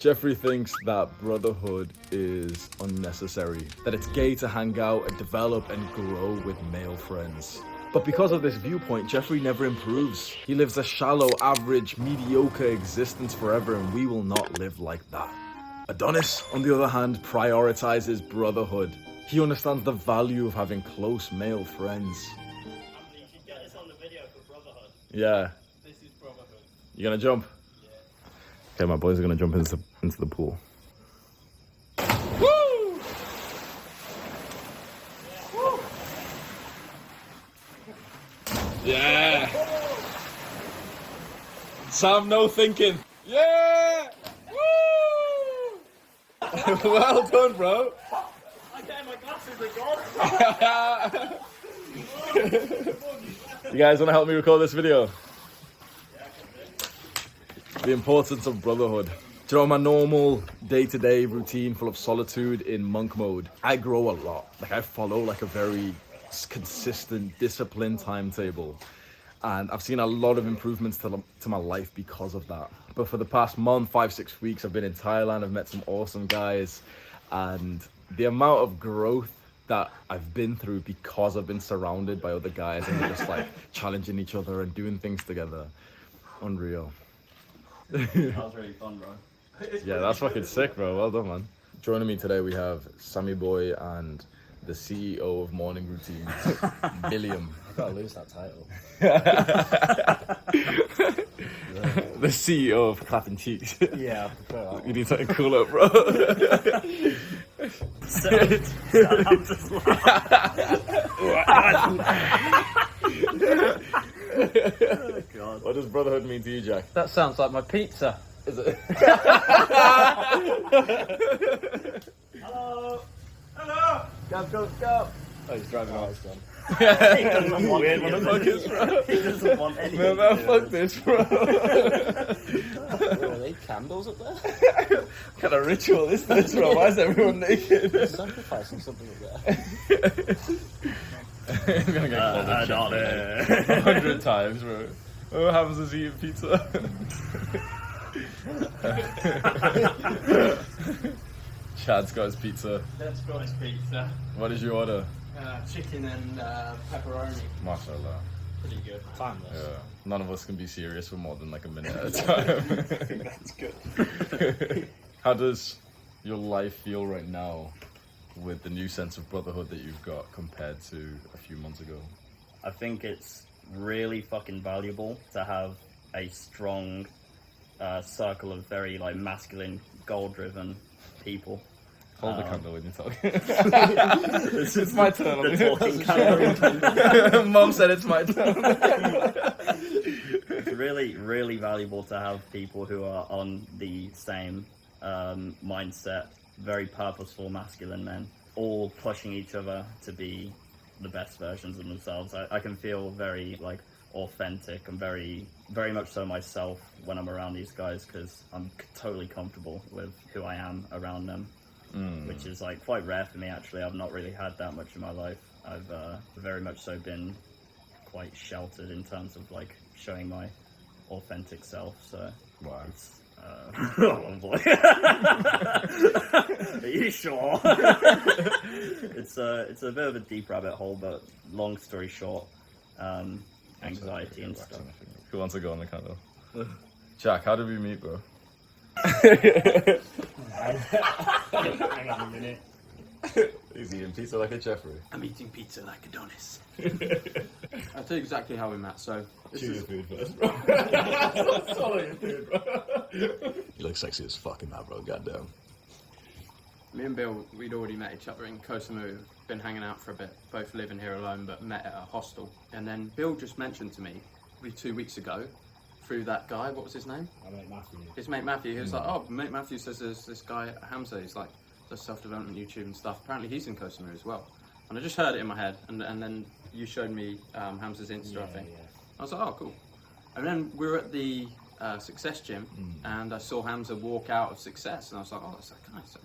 Jeffrey thinks that brotherhood is unnecessary, that it's gay to hang out and develop and grow with male friends. But because of this viewpoint, Jeffrey never improves. He lives a shallow, average, mediocre existence forever, and we will not live like that. Adonis, on the other hand, prioritizes brotherhood. He understands the value of having close male friends. You should get this on the video for brotherhood. Yeah. This is brotherhood. You gonna jump? Yeah. Okay, my boys are gonna jump into the pool. Woo! Yeah. Sam, no thinking. Yeah. Woo! Well done, bro. I get my glasses are gone. You guys want to help me record this video? Yeah, I can do. The importance of brotherhood. Do you know, my normal day-to-day routine full of solitude in monk mode, I grow a lot. Like, I follow like a very consistent, disciplined timetable. And I've seen a lot of improvements to my life because of that. But for the past month, 5-6 weeks, I've been in Thailand. I've met some awesome guys. And the amount of growth that I've been through because I've been surrounded by other guys and we're just like challenging each other and doing things together. Unreal. That was really fun, bro. Yeah, that's fucking sick, bro. Well done, man. Joining me today, we have Sammy Boy and the CEO of Morning Routines, William. I've got to lose that title. The CEO of Clapping Cheeks. Yeah, I prefer that You one. need something cooler, bro. I'm just Oh, God. What does brotherhood mean to you, Jack? That sounds like my pizza. Is it? Hello. Hello. Go. Oh, he's driving out. He doesn't want Weird any of motherfuckers, it. bro. He doesn't want any Man, of man, it. fuck this, bro. Are they candles up there? What kind of ritual is this, bro? Why is everyone naked? Sacrificing something up there. I'm gonna get called a chick 100 times, bro. What happens is eating pizza? Chad's got his pizza. Let's go his pizza. What did you order? Chicken and pepperoni. Mashallah. Pretty good. Timeless. Yeah. None of us can be serious for more than like a minute at a time. I think that's good. How does your life feel right now with the new sense of brotherhood that you've got compared to a few months ago? I think it's really fucking valuable to have a strong circle of very like masculine, goal-driven people. Hold the candle when you're talking. It's my turn. The talking candle. Mom said it's my turn. It's really, really valuable to have people who are on the same mindset, very purposeful masculine men, all pushing each other to be the best versions of themselves. I can feel very like authentic and very, very much so myself when I'm around these guys because I'm totally comfortable with who I am around them. Which is like quite rare for me actually. I've not really had that much in my life. I've very much so been quite sheltered in terms of like showing my authentic self. So Wow. it's oh boy. Are you sure? It's a bit of a deep rabbit hole, but long story short, anxiety and stuff. Who wants to go on the candle? Jack, how did we meet, bro? Hang on a minute. He's eating pizza like a Jeffrey. I'm eating pizza like Adonis. I'll tell you exactly how we met. So, Chew your food first, bro. Swallow your food, bro. You look sexy as fuck in that, bro. Goddamn. me and Bill, we'd already met each other in Koh Samui, been hanging out for a bit, both living here alone, but met at a hostel. And then Bill just mentioned to me, probably 2 weeks ago, through that guy, what was his name? I mate Matthew. His mate Matthew. He was like, oh, mate Matthew says there's this guy, Hamza, he's like, does self-development YouTube and stuff. Apparently he's in Koh Samui as well. And I just heard it in my head, and then you showed me Hamza's Insta, I think. I was like, oh, cool. And then we were at the Success Gym, and I saw Hamza walk out of Success, and I was like, oh, that's that guy. So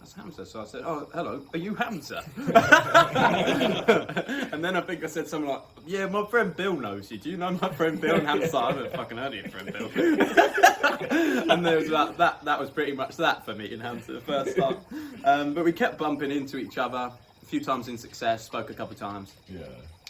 that's Hamza. So I said, oh, hello, are you Hamza? And then I think I said something like, yeah, my friend Bill knows you. Do you know my friend Bill? And Hamza, I haven't fucking heard of your friend Bill. And there was that was pretty much that for meeting Hamza the first time. But we kept bumping into each other a few times in success, spoke a couple of times. Yeah.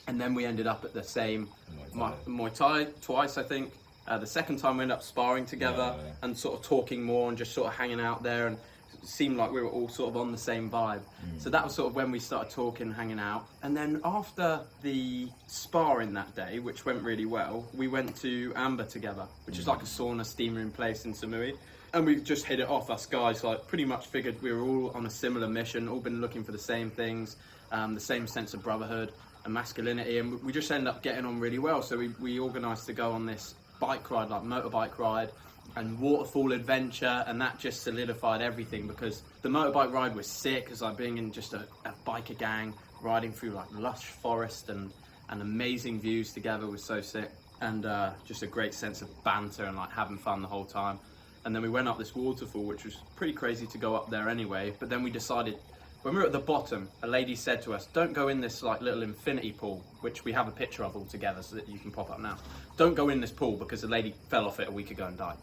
And then we ended up at the same Muay Thai. Muay Thai twice, I think. The second time we ended up sparring together Yeah. and sort of talking more and just sort of hanging out there, and it seemed like we were all sort of on the same vibe. So that was sort of when we started talking, hanging out. And then after the sparring that day, which went really well, we went to Amber together, which is like a sauna steam room place in Samui. And we just hit it off, us guys, like pretty much figured we were all on a similar mission, all been looking for the same things, the same sense of brotherhood and masculinity, and we just ended up getting on really well. So we organised to go on this bike ride, like motorbike ride and waterfall adventure, and that just solidified everything, because the motorbike ride was sick, as like being in just a biker gang riding through like lush forest and amazing views together was so sick, and just a great sense of banter and like having fun the whole time. And then we went up this waterfall, which was pretty crazy to go up there anyway, but then we decided, when we were at the bottom, a lady said to us, don't go in this like little infinity pool, which we have a picture of all together so that you can pop up now. Don't go in this pool because the lady fell off it a week ago and died.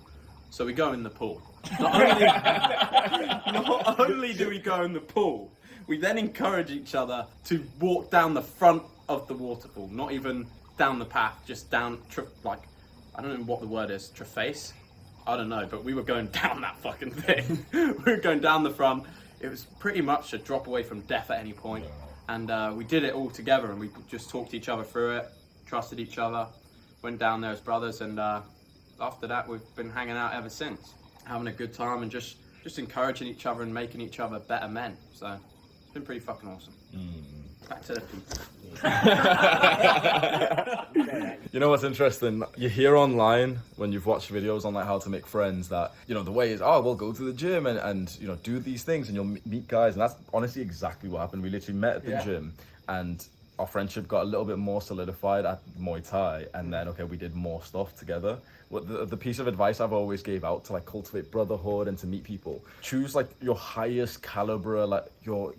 So we go in the pool. Not only do we go in the pool, we then encourage each other to walk down the front of the waterfall, not even down the path, just down, like, I don't know what the word is, traface? I don't know, but we were going down that fucking thing. We were going down the front. It was pretty much a drop away from death at any point. And we did it all together, and we just talked to each other through it, trusted each other, went down there as brothers, and after that we've been hanging out ever since, having a good time and just encouraging each other and making each other better men. So it's been pretty fucking awesome. Back to the people. You know what's interesting? You hear online when you've watched videos on like how to make friends that, you know, the way is, oh, we'll go to the gym and you know, do these things and you'll meet guys. And that's honestly exactly what happened. We literally met at the gym, and our friendship got a little bit more solidified at Muay Thai, and then okay, we did more stuff together. What the piece of advice I've always gave out to like cultivate brotherhood and to meet people, choose like your highest caliber, like your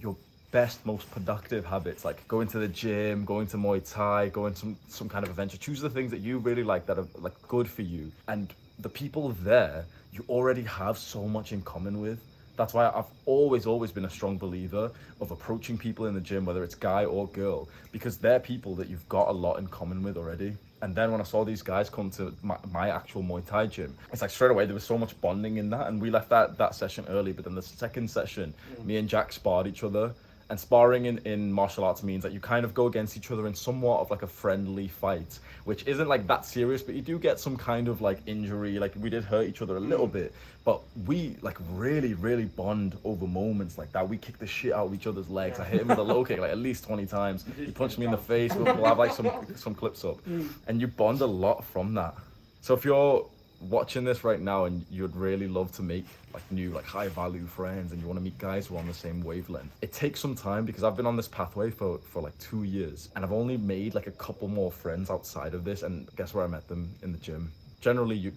best, most productive habits, like going to the gym, going to Muay Thai, going to some kind of adventure. Choose the things that you really like, that are like good for you, and the people there you already have so much in common with. That's why I've always been a strong believer of approaching people in the gym, whether it's guy or girl, because they're people that you've got a lot in common with already. And then when I saw these guys come to my actual Muay Thai gym, it's like straight away there was so much bonding in that, and we left that session early. But then the second session, me and Jack sparred each other. And sparring in martial arts means that you kind of go against each other in somewhat of like a friendly fight, which isn't like that serious, but you do get some kind of like injury. Like we did hurt each other a little bit, but we like really bond over moments like that. We kick the shit out of each other's legs. I hit him with a low kick like at least 20 times. He punched me in the face. We'll have like some clips up, and you bond a lot from that. So if you're watching this right now and you'd really love to make like new, like high value friends, and you want to meet guys who are on the same wavelength, it takes some time, because I've been on this pathway for like 2 years, and I've only made like a couple more friends outside of this. And guess where I met them? In the gym. Generally,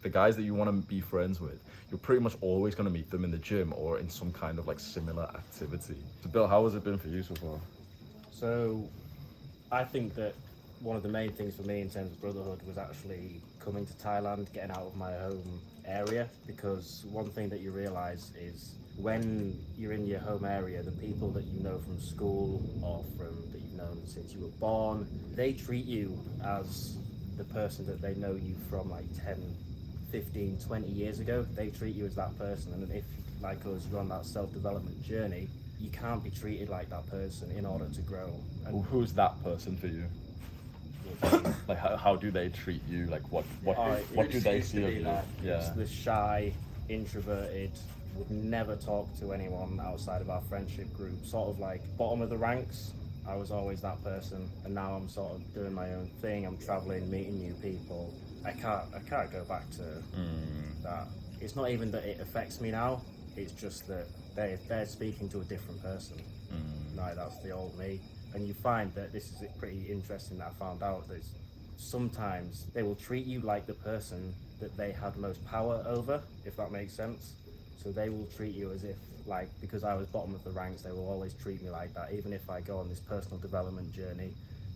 the guys that you want to be friends with, you're pretty much always going to meet them in the gym or in some kind of like similar activity. So Bill, how has it been for you so far? So, I think that one of the main things for me in terms of brotherhood was actually coming to Thailand, getting out of my home area, because one thing that you realise is when you're in your home area, the people that you know from school or from that you've known since you were born, they treat you as the person that they know you from like 10, 15, 20 years ago. They treat you as that person, and if, like us, you're on that self-development journey, you can't be treated like that person in order to grow. And Who's that person for you? Like how do they treat you? Like what do they see of you? It's the shy, introverted, would never talk to anyone outside of our friendship group, sort of like bottom of the ranks. I was always that person, and now I'm sort of doing my own thing. I'm traveling, meeting new people. I can't go back to that. It's not even that it affects me now, it's just that they're speaking to a different person. Like, that's the old me. And you find that this is pretty interesting that I found out, that sometimes they will treat you like the person that they had most power over, if that makes sense. So they will treat you as if, like, because I was bottom of the ranks, they will always treat me like that. Even if I go on this personal development journey,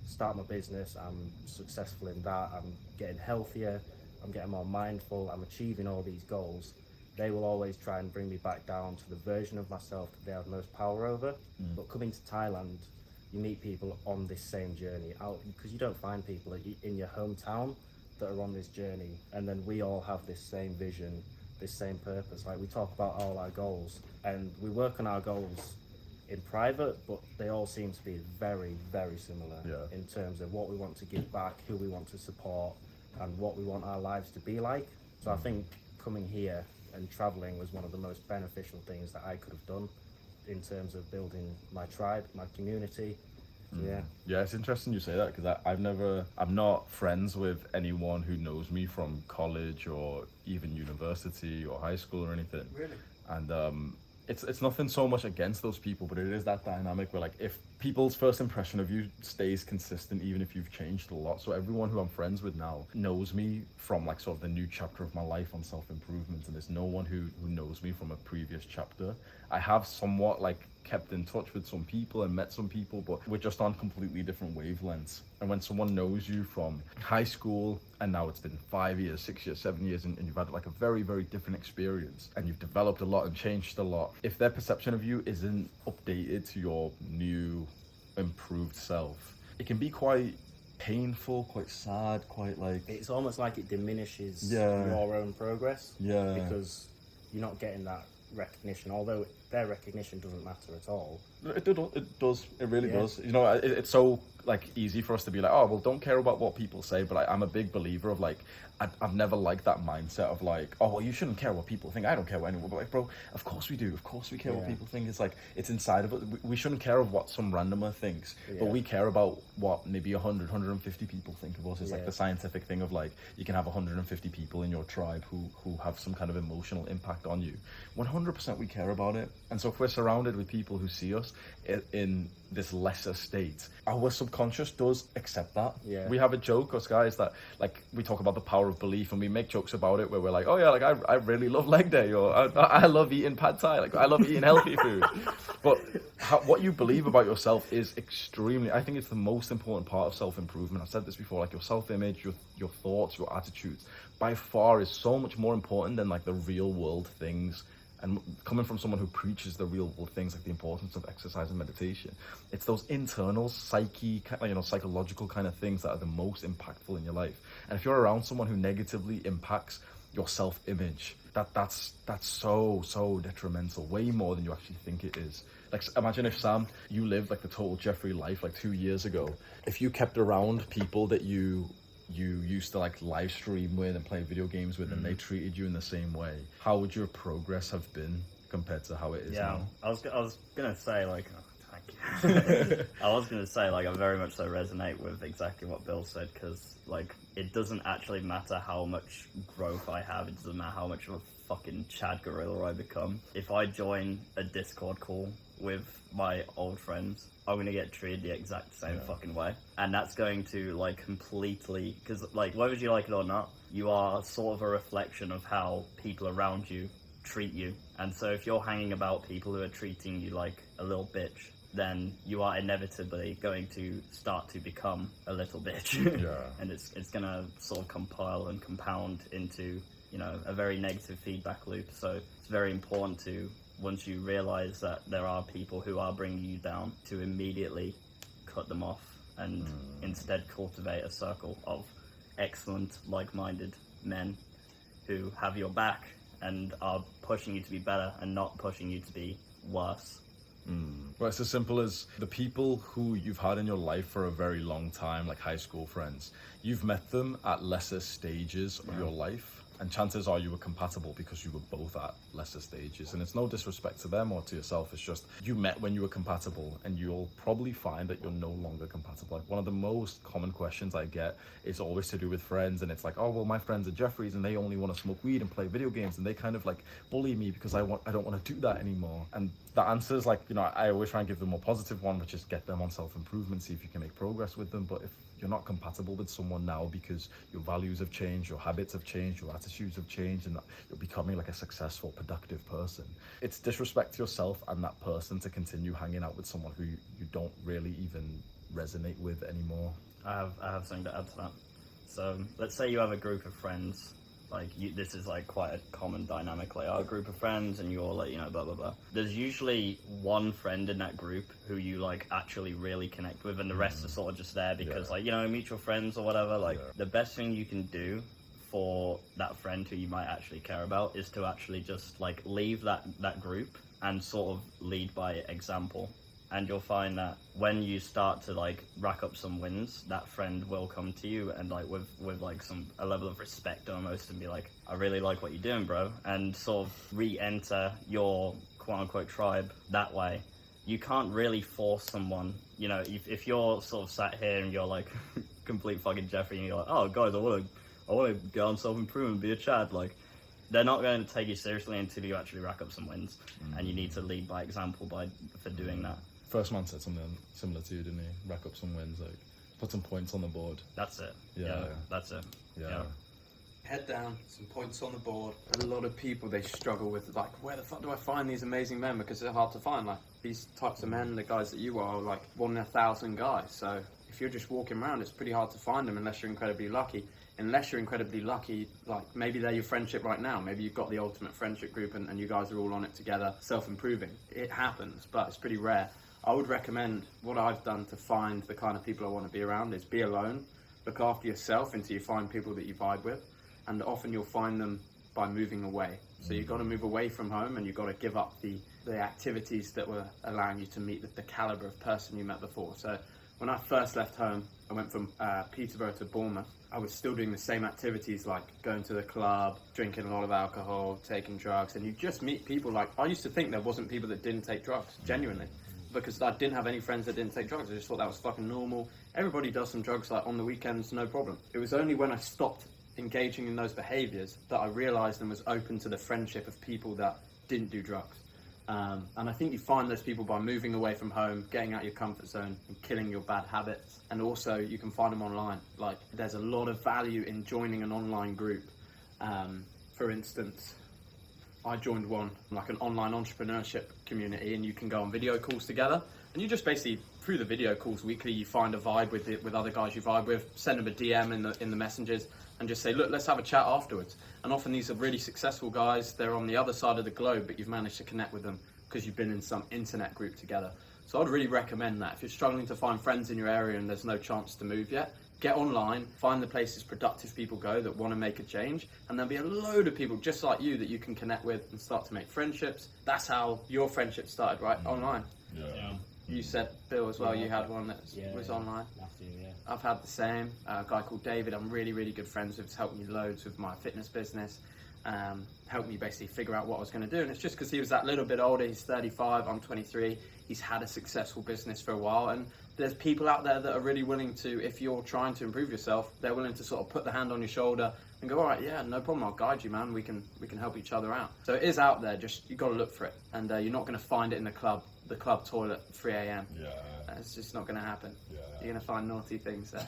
start my business, I'm successful in that, I'm getting healthier, I'm getting more mindful, I'm achieving all these goals, they will always try and bring me back down to the version of myself that they have most power over. But coming to Thailand, you meet people on this same journey out, because you don't find people in your hometown that are on this journey, and then we all have this same vision, this same purpose. Like, we talk about all our goals and we work on our goals in private, but they all seem to be very, very similar in terms of what we want to give back, who we want to support, and what we want our lives to be like. So I think coming here and traveling was one of the most beneficial things that I could have done in terms of building my tribe, my community. Yeah, it's interesting you say that, because I'm not friends with anyone who knows me from college or even university or high school or anything. Really? And it's nothing so much against those people, but it is that dynamic where, like, if people's first impression of you stays consistent even if you've changed a lot. So everyone who I'm friends with now knows me from, like, sort of the new chapter of my life on self-improvement, and there's no one who knows me from a previous chapter. I have somewhat, like, kept in touch with some people and met some people, but we're just on completely different wavelengths. And when someone knows you from high school and now it's been 5 years, 6 years, 7 years, and you've had, like, a very, very different experience and you've developed a lot and changed a lot, if their perception of you isn't updated to your new improved self, it can be quite painful, quite sad, quite, like, It's almost like it diminishes Yeah. your own progress. Yeah. Because you're not getting that recognition, although their recognition doesn't matter at all. It does. It really Yeah. does. You know, it's so, like, easy for us to be like, oh, well, don't care about what people say. But I'm a big believer of, like, I've never liked that mindset of, like, oh, well, you shouldn't care what people think. I don't care what anyone. But, like, bro, of course we do. Of course we care what Yeah. people think. It's like, it's inside of it. We shouldn't care of what some randomer thinks, but Yeah. we care about what maybe 100, 150 people think of us. It's like Yeah. the scientific thing of, like, you can have 150 people in your tribe who have some kind of emotional impact on you. 100% we care about it. And so if we're surrounded with people who see us in this lesser state, our subconscious does accept that. Yeah. We have a joke, us guys, that, like, we talk about the power of belief, and we make jokes about it where we're like, oh yeah, like, I really love leg day, or I love eating pad thai, like, I love eating healthy food. But what you believe about yourself is extremely, I think it's the most important part of self-improvement. I've said this before, like, your self-image, your thoughts, your attitudes, by far is so much more important than, like, the real world things. And coming from someone who preaches the real world things, like the importance of exercise and meditation, it's those internal psychological kind of things that are the most impactful in your life. And if you're around someone who negatively impacts your self-image, that's so detrimental, way more than you actually think it is. Like, imagine if, Sam, you lived, like, the total Jeffrey life, like, 2 years ago. If you kept around people that you used to, like, live stream with and play video games with, and they treated you in the same way, how would your progress have been compared to how it is Yeah, now? I was gonna say, like, oh, thank you. I was gonna say, like, I very much so resonate with exactly what Bill said, because, like, it doesn't actually matter how much growth I have. It doesn't matter how much of a fucking Chad Gorilla I become. If I join a Discord call with my old friends, I'm gonna get treated the exact same fucking way, and that's going to, like, completely, because, like, whether you like it or not, you are sort of a reflection of how people around you treat you. And so if you're hanging about people who are treating you like a little bitch, then you are inevitably going to start to become a little bitch. Yeah. And it's gonna sort of compile and compound into, you know, a very negative feedback loop. So it's very important to, once you realize that there are people who are bringing you down, to immediately cut them off and instead cultivate a circle of excellent, like-minded men who have your back and are pushing you to be better and not pushing you to be worse. Well, it's as simple as the people who you've had in your life for a very long time, like high school friends. You've met them at lesser stages of your life, and chances are you were compatible because you were both at lesser stages. And it's no disrespect to them or to yourself, it's just you met when you were compatible, and you'll probably find that you're no longer compatible. Like, one of the most common questions I get is always to do with friends, and it's like, oh, well, my friends are Jeffries and they only want to smoke weed and play video games, and they kind of, like, bully me because I don't want to do that anymore. And the answer is, like, you know, I always try and give them a more positive one, which is get them on self-improvement, see if you can make progress with them. But you're not compatible with someone now because your values have changed, your habits have changed, your attitudes have changed, and that you're becoming like a successful, productive person. It's disrespect to yourself and that person to continue hanging out with someone who you don't really even resonate with anymore. I have something to add to that. So let's say you have a group of friends, like this is like quite a common dynamic, like our group of friends and you're like, you know, blah blah blah. There's usually one friend in that group who you like actually really connect with, and the rest are sort of just there because like, you know, mutual friends or whatever. Like the best thing you can do for that friend who you might actually care about is to actually just like leave that group and sort of lead by example. And you'll find that when you start to like rack up some wins, that friend will come to you and like with like a level of respect almost, and be like, I really like what you're doing, bro, and sort of re-enter your quote unquote tribe that way. You can't really force someone, you know, if you're sort of sat here and you're like complete fucking Jeffrey and you're like, oh guys, I want to get on self-improvement, be a Chad, like they're not going to take you seriously until you actually rack up some wins. And you need to lead by example for doing that. First man said something similar to you, didn't he? Rack up some wins, like put some points on the board. That's it. Yeah. That's it. Yeah. Head down, some points on the board. A lot of people, they struggle with like, where the fuck do I find these amazing men? Because they're hard to find. Like these types of men, the guys that you are like 1 in 1,000 guys. So if you're just walking around, it's pretty hard to find them unless you're incredibly lucky. Unless you're incredibly lucky, like maybe they're your friendship right now. Maybe you've got the ultimate friendship group and you guys are all on it together, self-improving. It happens, but it's pretty rare. I would recommend what I've done to find the kind of people I want to be around is be alone, look after yourself until you find people that you vibe with, and often you'll find them by moving away. So you've got to move away from home and you've got to give up the activities that were allowing you to meet the caliber of person you met before. So when I first left home, I went from Peterborough to Bournemouth. I was still doing the same activities like going to the club, drinking a lot of alcohol, taking drugs, and you just meet people. Like I used to think there wasn't people that didn't take drugs, genuinely. Because I didn't have any friends that didn't take drugs. I just thought that was fucking normal. Everybody does some drugs like on the weekends, no problem. It was only when I stopped engaging in those behaviors that I realized and was open to the friendship of people that didn't do drugs. And I think you find those people by moving away from home, getting out your comfort zone and killing your bad habits. And also you can find them online. Like there's a lot of value in joining an online group. For instance, I joined one, like an online entrepreneurship community, and you can go on video calls together. And you just basically, through the video calls weekly, you find a vibe with other guys you vibe with, send them a DM in the messages, and just say, look, let's have a chat afterwards. And often these are really successful guys. They're on the other side of the globe, but you've managed to connect with them because you've been in some internet group together. So I'd really recommend that. If you're struggling to find friends in your area and there's no chance to move yet, get online, find the places productive people go that want to make a change, and there'll be a load of people just like you that you can connect with and start to make friendships. That's how your friendship started, right? Online. Yeah. You said, Bill, as well, Yeah. you had one that was online. Matthew, yeah. I've had the same. A guy called David, I'm really, really good friends with. It's helped me loads with my fitness business. Helped me basically figure out what I was going to do. And it's just because he was that little bit older. He's 35, I'm 23. He's had a successful business for a while. And there's people out there that are really willing to, if you're trying to improve yourself, they're willing to sort of put the hand on your shoulder and go, all right, yeah, no problem. I'll guide you, man. We can help each other out. So it is out there. Just, you've got to look for it. And you're not going to find it in the club toilet at 3 a.m. Yeah. It's just not going to happen. Yeah. You're going to find naughty things there.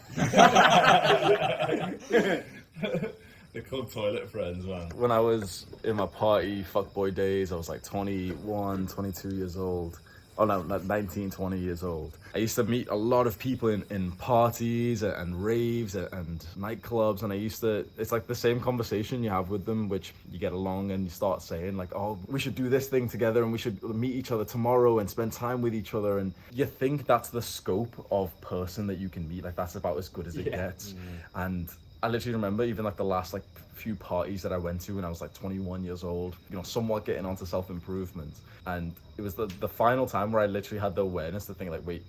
The club toilet friends, man. When I was in my party fuckboy days, I was like 21, 22 years old. Oh no, 19, 20 years old. I used to meet a lot of people in parties and raves and nightclubs, and it's like the same conversation you have with them, which you get along and you start saying like, oh, we should do this thing together and we should meet each other tomorrow and spend time with each other. And you think that's the scope of person that you can meet, like that's about as good as it gets. And I literally remember even like the last like few parties that I went to when I was like 21 years old, you know, somewhat getting onto self-improvement. And it was the final time where I literally had the awareness to think like, wait,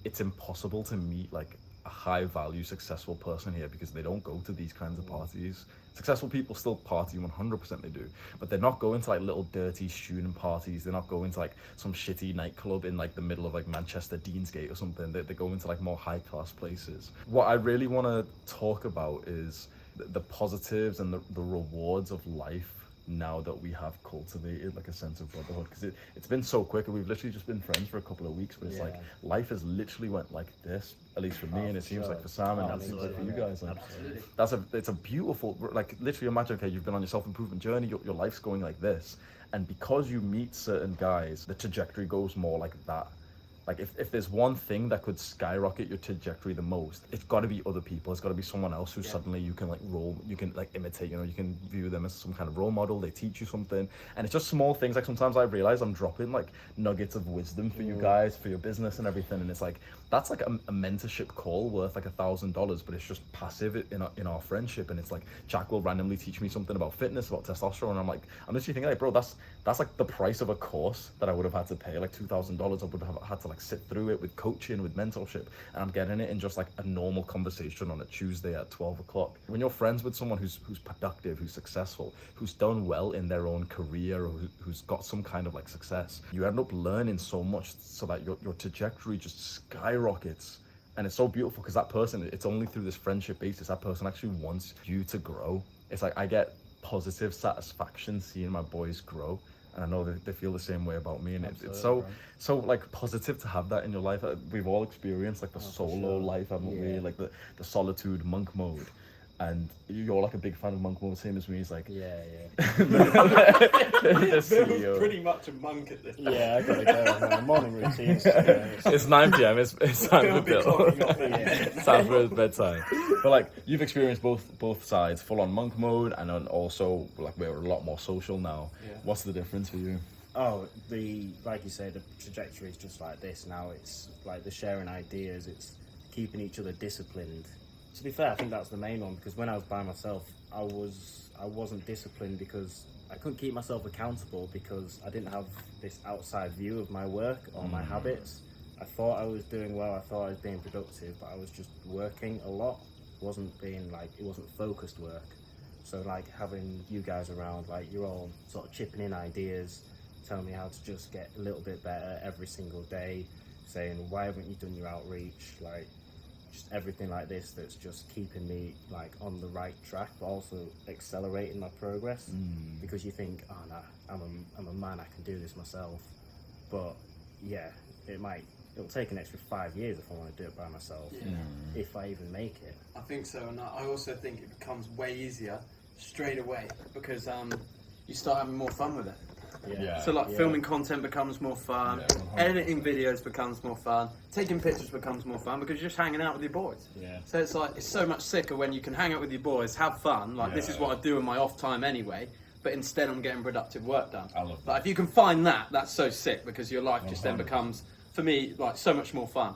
it's impossible to meet like a high value, successful person here because they don't go to these kinds of parties. Successful people still party, 100% they do, but they're not going to like little dirty student parties. They're not going to like some shitty nightclub in like the middle of like Manchester Deansgate or something. They're going to like more high class places. What I really want to talk about is the positives and the rewards of life now that we have cultivated like a sense of brotherhood, because it's been so quick, and we've literally just been friends for a couple of weeks, but it's like life has literally went like this, at least for me, and it seems like for Sam, and it seems like for you guys. Like, it's a beautiful, like, literally imagine, okay, you've been on your self-improvement journey, your life's going like this, and because you meet certain guys, the trajectory goes more like that. Like, if there's one thing that could skyrocket your trajectory the most, it's got to be other people. It's got to be someone else who suddenly you can imitate. You can view them as some kind of role model. They teach you something, and it's just small things. Like, sometimes I realize I'm dropping like nuggets of wisdom for you guys, for your business and everything, and it's like that's like a mentorship call worth like $1,000, but it's just passive in our friendship. And it's like Jack will randomly teach me something about fitness, about testosterone, and I'm literally thinking, like, bro, that's like the price of a course that I would have had to pay, like $2,000. I would have had to like sit through it with coaching, with mentorship, and I'm getting it in just like a normal conversation on a Tuesday at 12 o'clock. When you're friends with someone who's productive, who's successful, who's done well in their own career, or who's got some kind of like success, you end up learning so much so that your trajectory just skyrockets. And it's so beautiful because that person, it's only through this friendship basis, that person actually wants you to grow. It's like I get positive satisfaction seeing my boys grow, and I know that they feel the same way about me, and it's so like positive to have that in your life. We've all experienced like the solo life, haven't we? Like the solitude monk mode, and you're like a big fan of monk mode, same as me. It's like the CEO. Pretty much a monk at this point. I gotta go. My morning routine. It's 9 p.m. It's time for Bill. It's time for his bedtime. But like, you've experienced both sides, full on monk mode, and then also like we're a lot more social now. Yeah. What's the difference for you? Oh, like you say, the trajectory is just like this now. It's like the sharing ideas. It's keeping each other disciplined. To be fair, I think that's the main one, because when I was by myself, I wasn't disciplined because I couldn't keep myself accountable, because I didn't have this outside view of my work or my habits. I thought I was doing well, I thought I was being productive, but I was just working a lot. It wasn't focused work. So like having you guys around, like you're all sort of chipping in ideas, telling me how to just get a little bit better every single day, saying why haven't you done your outreach, like just everything like this that's just keeping me like on the right track, but also accelerating my progress. Because you think, oh no, I'm a man, I can do this myself. But yeah, it'll take an extra 5 years if I want to do it by myself, if I even make it. I think so, and I also think it becomes way easier straight away because you start having more fun with it. So like filming content becomes more fun, editing videos becomes more fun, taking pictures becomes more fun because you're just hanging out with your boys. So it's like, it's so much sicker when you can hang out with your boys, have fun, like this is what I do in my off time anyway, but instead I'm getting productive work done. I love that. Like if you can find that, that's so sick, because your life just then becomes, for me, like so much more fun.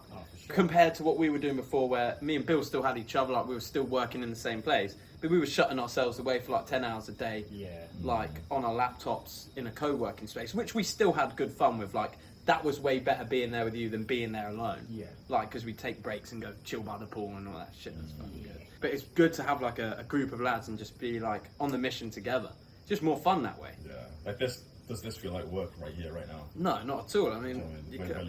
Compared to what we were doing before, where me and Bill still had each other, like we were still working in the same place, but we were shutting ourselves away for like 10 hours a day, like on our laptops in a co-working space, which we still had good fun with. Like that was way better being there with you than being there alone. Like, because we take breaks and go chill by the pool and all that shit. That's fucking good. But it's good to have like a group of lads and just be like on the mission together. It's just more fun that way. Like this. Does this feel like work right here, right now? No, not at all. I mean, you guys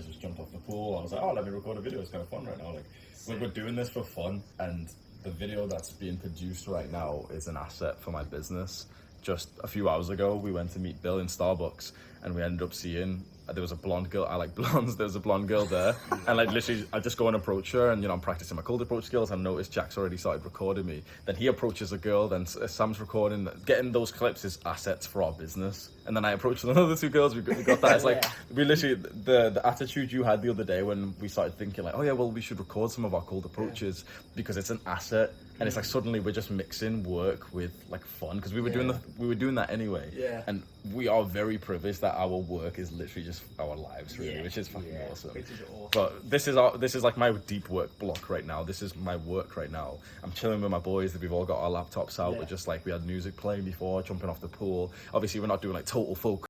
just jumped off the pool. I was like, oh, let me record a video. It's kind of fun right now. Like, we're doing this for fun, and the video that's being produced right now is an asset for my business. Just a few hours ago, we went to meet Bill in Starbucks, and we ended up seeing there was a blonde girl. I like blondes. There was a blonde girl there, and like literally, I just go and approach her, and I'm practicing my cold approach skills. I noticed Jack's already started recording me. Then he approaches a girl. Then Sam's recording. Getting those clips is assets for our business. And then I approached another two girls. We got that. It's like we literally the attitude you had the other day when we started thinking like, oh yeah, well we should record some of our cold approaches because it's an asset. And it's like suddenly we're just mixing work with like fun, because we were doing that anyway. And we are very privileged that our work is literally just our lives, really, which is fucking awesome. Which is awesome. But this is like my deep work block right now. This is my work right now. I'm chilling with my boys. We've all got our laptops out. We're just like, we had music playing before, jumping off the pool. Obviously, we're not doing like total focus.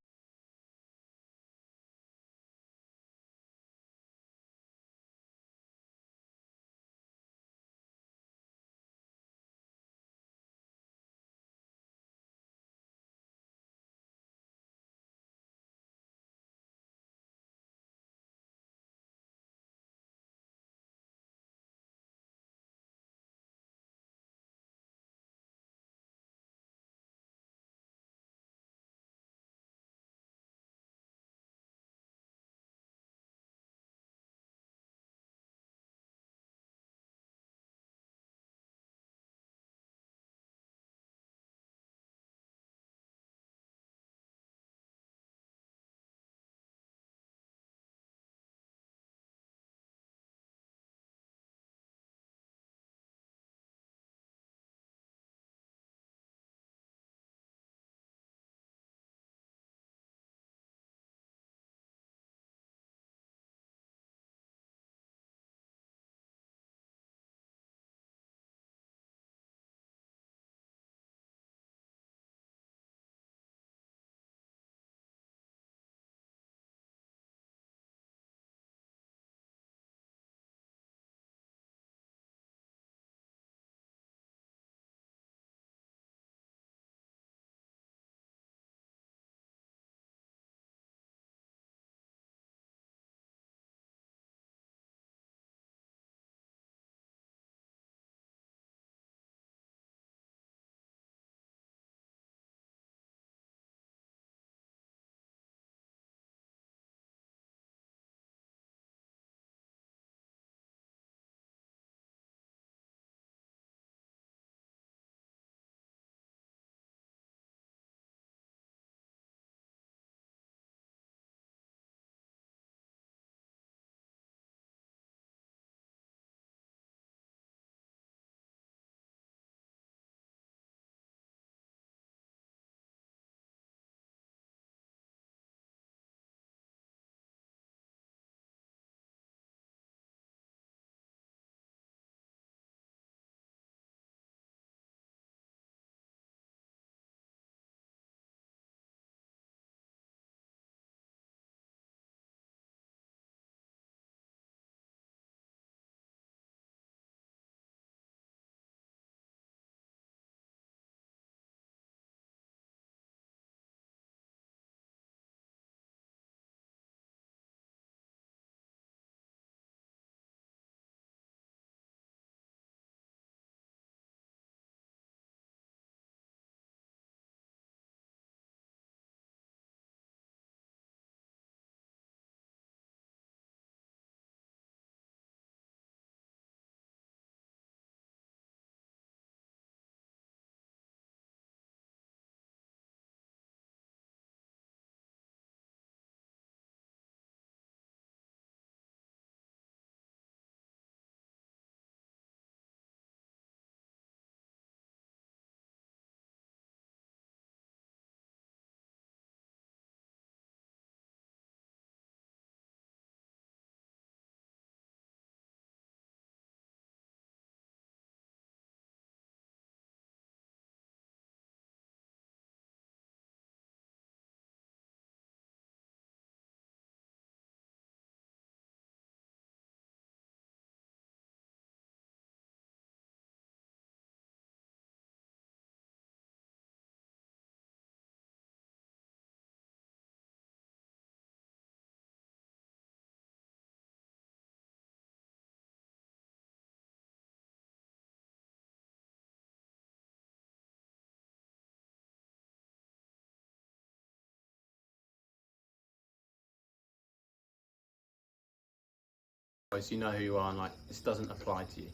You know who you are, and like this doesn't apply to you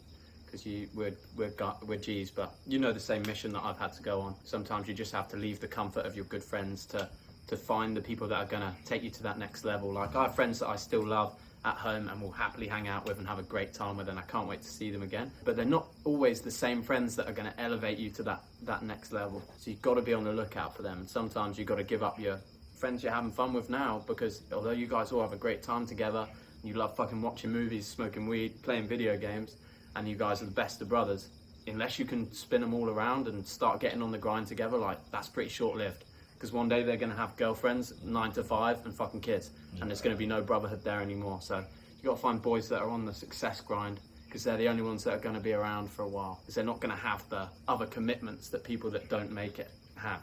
because we're G's, but you know the same mission that I've had to go on. Sometimes you just have to leave the comfort of your good friends to find the people that are gonna take you to that next level. Like I have friends that I still love at home and will happily hang out with and have a great time with, and I can't wait to see them again. But they're not always the same friends that are going to elevate you to that next level. So you've got to be on the lookout for them. And sometimes you've got to give up your friends you're having fun with now, because although you guys all have a great time together, and you love fucking watching movies, smoking weed, playing video games, and you guys are the best of brothers, unless you can spin them all around and start getting on the grind together, like that's pretty short-lived. Because one day they're going to have girlfriends, 9 to 5, and fucking kids. And there's going to be no brotherhood there anymore. So you got to find boys that are on the success grind, because they're the only ones that are going to be around for a while. Because they're not going to have the other commitments that people that don't make it have.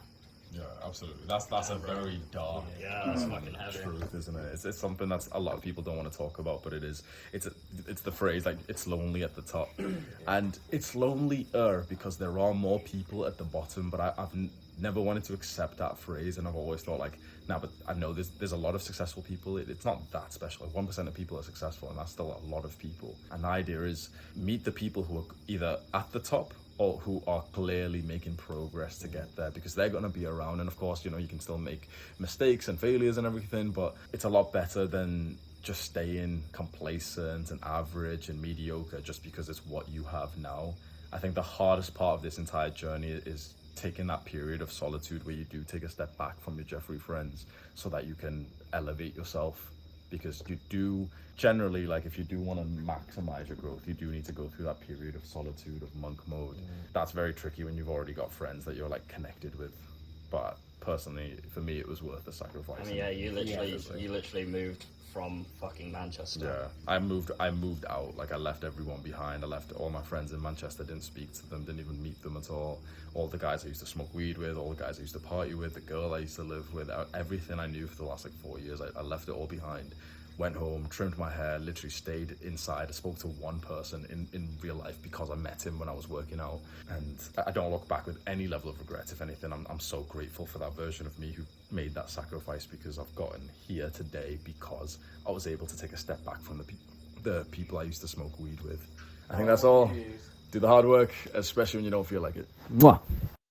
Yeah, absolutely. That's a very dark That's fucking heavy. truth, isn't it? It's something that's a lot of people don't want to talk about, but it is. It's the phrase, like, it's lonely at the top. And it's lonelier because there are more people at the bottom, but I've never wanted to accept that phrase, and I've always thought like, nah, but I know there's a lot of successful people. It's not that special. Like 1% of people are successful, and that's still a lot of people. And the idea is meet the people who are either at the top or who are clearly making progress to get there, because they're going to be around. And of course, you know, you can still make mistakes and failures and everything, but it's a lot better than just staying complacent and average and mediocre just because it's what you have now. I think the hardest part of this entire journey is taking that period of solitude where you do take a step back from your Jeffrey friends so that you can elevate yourself, because you do generally, like, if you do want to maximize your growth, you do need to go through that period of solitude, of monk mode. That's very tricky when you've already got friends that you're like connected with, but personally for me it was worth the sacrifice. I mean, yeah, you literally moved from fucking Manchester. Yeah, I moved out. Like, I left everyone behind. I left all my friends in Manchester, didn't speak to them, didn't even meet them at all the guys I used to smoke weed with, all the guys I used to party with, the girl I used to live with, everything I knew for the last like 4 years, I left it all behind. Went home, trimmed my hair, literally stayed inside. I spoke to one person in real life because I met him when I was working out, and I don't look back with any level of regret. If anything, I'm so grateful for that version of me who made that sacrifice, because I've gotten here today because I was able to take a step back from the people I used to smoke weed with. I think that's all. Do the hard work, especially when you don't feel like it. Mwah.